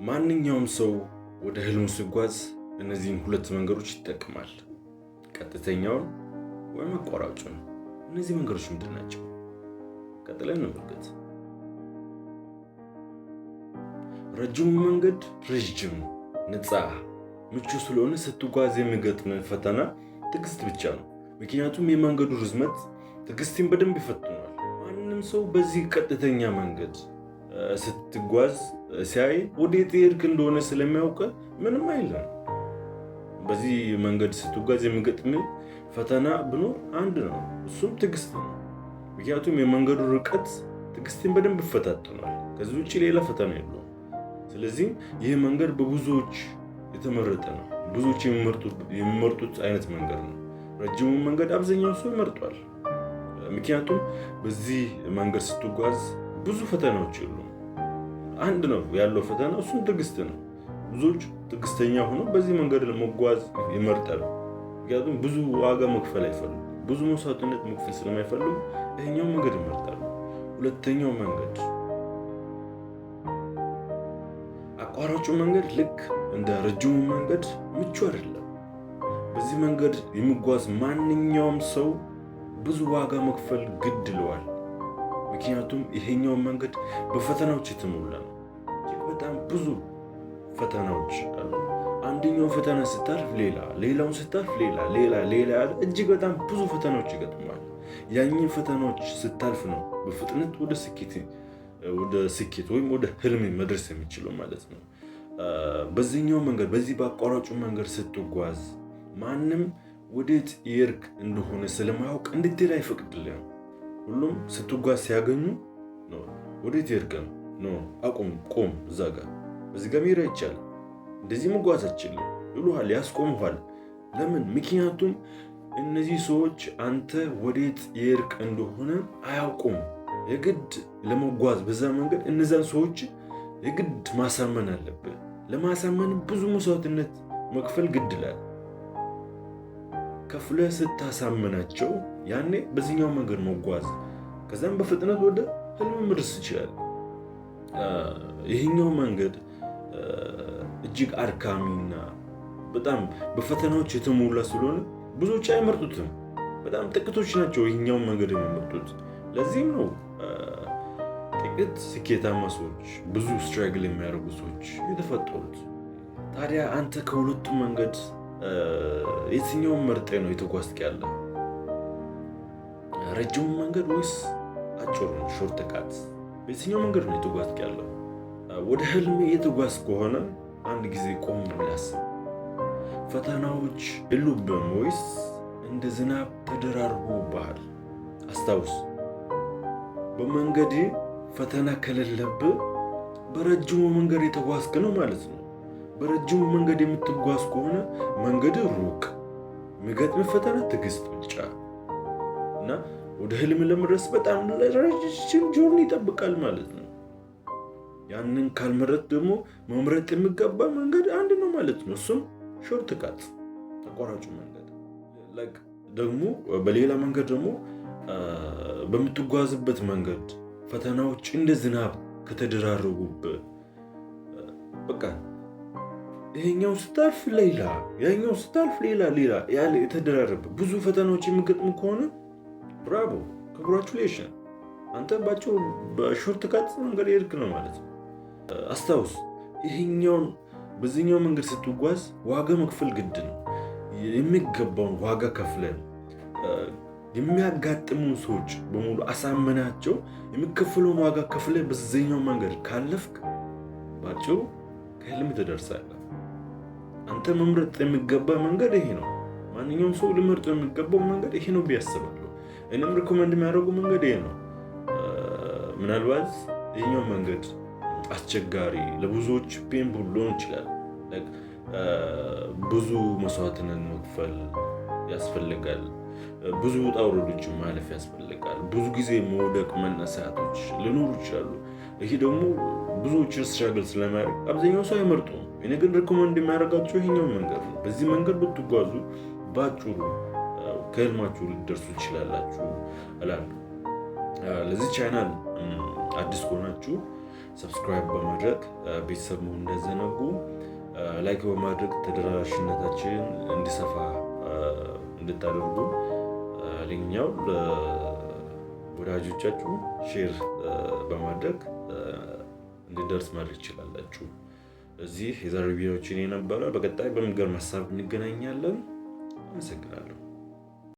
ማንኛውም ሰው ወደ ህልሙ ሲጓዝ እነዚህን ሁለት መንገዶች ይጠቀማል፣ ቀጥተኛውን ወይም አቋራጩን። እነዚህ መንገዶች ምንድን ናቸው? ቀጥለን እንመልከት። ረጅሙ መንገድ ረጅም፣ ነፃ፣ ምቹ ስለሆነ ስትጓዝ የሚገጥም ፈተና ትዕግስት ብቻ ነው። ምክንያቱም የመንገዱ ርዝመት ትዕግስትን በደንብ ይፈትኗል። ማንም ሰው በዚህ ቀጥተኛ መንገድ ስትጓዝ ሲያይ ወዴት እየሄድክ እንደሆነ ስለሚያውቅ ምንም አይልም። በዚህ መንገድ ስትጓዝ የሚገጥም ፈተና ብኖር አንድ ነው፣ እሱም ትዕግስት ነው። ምክንያቱም የመንገዱ ርቀት ትዕግስትን በደንብ ይፈታተናል። ከዚህ ውጭ ሌላ ፈተና የለውም። ስለዚህ ይህ መንገድ በብዙዎች የተመረጠ ነው። ብዙዎች የሚመርጡት አይነት መንገድ ነው። ረጅሙ መንገድ አብዛኛው ሰው ይመርጧል። ምክንያቱም በዚህ መንገድ ስትጓዝ ብዙ ፈተናዎች የሉም። አንድ ነው ያለው ፈተና፣ እሱም ትዕግስት ነው። ብዙዎች ትዕግስተኛ ሆነው በዚህ መንገድ ለመጓዝ ይመርጣሉ። ምክንያቱም ብዙ ዋጋ መክፈል አይፈልጉም። ብዙ መስዋዕትነት መክፈል ስለማይፈልጉ ይሄኛው መንገድ ይመርጣሉ። ሁለተኛው መንገድ አቋራጩ መንገድ ልክ እንደ ረጅሙ መንገድ ምቹ አይደለም። በዚህ መንገድ የሚጓዝ ማንኛውም ሰው ብዙ ዋጋ መክፈል ግድ ይለዋል። ምክንያቱም ይሄኛው መንገድ በፈተናዎች የተሞላ ነው። እጅግ በጣም ብዙ ፈተናዎች አሉ። አንደኛው ፈተና ስታልፍ ሌላ፣ ሌላውን ስታልፍ ሌላ እጅግ በጣም ብዙ ፈተናዎች ይገጥማል። ያኝን ፈተናዎች ስታልፍ ነው በፍጥነት ወደ ስኬት ወይም ወደ ህልም መድረስ የሚችለው ማለት ነው። በዚህኛው መንገድ በዚህ በአቋራጩ መንገድ ስትጓዝ ማንም ወዴት እየሄድክ እንደሆነ ስለማያውቅ እንድትሄድ አይፈቅድልህም። ሁሉም ስትጓዝ ሲያገኙ ወዴት እየሄድክ ነው? አቁም፣ ቆም፣ እዛ ጋር በዚህ ጋር መሄድ አይቻልም፣ እንደዚህ መጓዝ አትችልም ይሉሃል፣ ያስቆሙሃል። ለምን? ምክንያቱም እነዚህ ሰዎች አንተ ወዴት እየሄድክ እንደሆነ አያውቁም። የግድ ለመጓዝ በዛ መንገድ እነዛን ሰዎች የግድ ማሳመን አለብህ። ለማሳመን ብዙ መስዋዕትነት መክፈል ግድ ይላል። ከፍለህ ስታሳምናቸው ያኔ በዚህኛው መንገድ መጓዝ ከዛም በፍጥነት ወደ ህልም መድረስ ይችላል። ይሄኛው መንገድ እጅግ አድካሚና በጣም በፈተናዎች የተሞላ ስለሆነ ብዙዎች አይመርጡትም። በጣም ጥቂቶች ናቸው ይሄኛው መንገድ የሚመርጡት። ለዚህም ነው ጥቂት ስኬታማ ሰዎች፣ ብዙ ስትራግል የሚያደርጉ ሰዎች የተፈጠሩት። ታዲያ አንተ ከሁለቱም መንገድ የትኛውን መርጠህ ነው የተጓዝክ ያለ? ረጅሙ መንገድ ወይስ አጭሩን ሾርት ካት? በየትኛው መንገድ ነው የተጓዝክ ያለው? ወደ ህልም የተጓዝ ከሆነ አንድ ጊዜ ቆም ብለህ አስብ። ፈተናዎች የሉብህም ወይስ እንደ ዝናብ ተደራርቦብሃል? አስታውስ፣ በመንገድ ፈተና ከሌለብህ በረጅሙ መንገድ የተጓዝክ ነው ማለት ነው። በረጅሙ መንገድ የምትጓዝ ከሆነ መንገድ ሩቅ፣ የሚገጥም ፈተና ትዕግስት ብቻ እና ወደ ህልም ለመድረስ በጣም ረጅም ጆርኒ ይጠብቃል ማለት ነው። ያንን ካልመረጥ ደግሞ መምረጥ የሚገባ መንገድ አንድ ነው ማለት ነው። እሱም ሾርት ካት፣ ተቋራጩ መንገድ። ደግሞ በሌላ መንገድ ደግሞ በምትጓዝበት መንገድ ፈተናዎች እንደ ዝናብ ከተደራረቡብህ በቃ ይሄኛው ስታልፍ ሌላ፣ ያኛው ስታልፍ ሌላ ያለ የተደራረበ ብዙ ፈተናዎች የሚገጥሙ ከሆነ ብራቮ፣ ኮንግራቹሌሽን፣ አንተ ባጭሩ በሾርት ካት መንገድ የሄድክ ነው ማለት ነው። አስታውስ፣ በዚህኛው መንገድ ስትጓዝ ዋጋ መክፈል ግድ ነው። የሚገባውን ዋጋ ከፍለን የሚያጋጥሙ ሰዎች በሙሉ አሳመናቸው። የሚከፍለውን ዋጋ ከፍለ በዚህኛው መንገድ ካለፍክ ባጭሩ ከህልም ትደርሳለህ። አንተ መምረጥ የሚገባ መንገድ ይሄ ነው። ማንኛውም ሰው ሊመርጥ የሚገባው መንገድ ይሄ ነው ቢያስባለሁ። እኔም ሪኮመንድ የሚያደርጉ መንገድ ይሄ ነው። ምናልባት ይሄኛው መንገድ አስቸጋሪ፣ ለብዙዎች ፔንፉል ሊሆን ይችላል። ብዙ መስዋዕትነት መክፈል ያስፈልጋል። ብዙ ውጣ ውረዶችን ማለፍ ያስፈልጋል። ብዙ ጊዜ መውደቅ መነሳቶች ሊኖሩ ይችላሉ። ይሄ ደግሞ ብዙዎች ስትራግል ስለማያደርግ አብዛኛው ሰው አይመርጡም። እኔ ግን ሪኮመንድ የሚያደርጋቸው ይሄኛው መንገድ ነው። በዚህ መንገድ ብትጓዙ ባጭሩ ከህልማችሁ ልትደርሱ ትችላላችሁ እላለሁ። ለዚህ ቻናል አዲስ ከሆናችሁ ሰብስክራይብ በማድረግ ቤተሰብ መሆን እንዳዘነጉ፣ ላይክ በማድረግ ተደራሽነታችን እንዲሰፋ እንድታደርጉ ሊንኛው ወዳጆቻችሁ ሼር በማድረግ እንዲደርስ ማድረግ ይችላላችሁ። እዚህ የዛሬ ቪዲዮችን የነበረ በቀጣይ በሚገርም ሀሳብ እንገናኛለን። አመሰግናለሁ።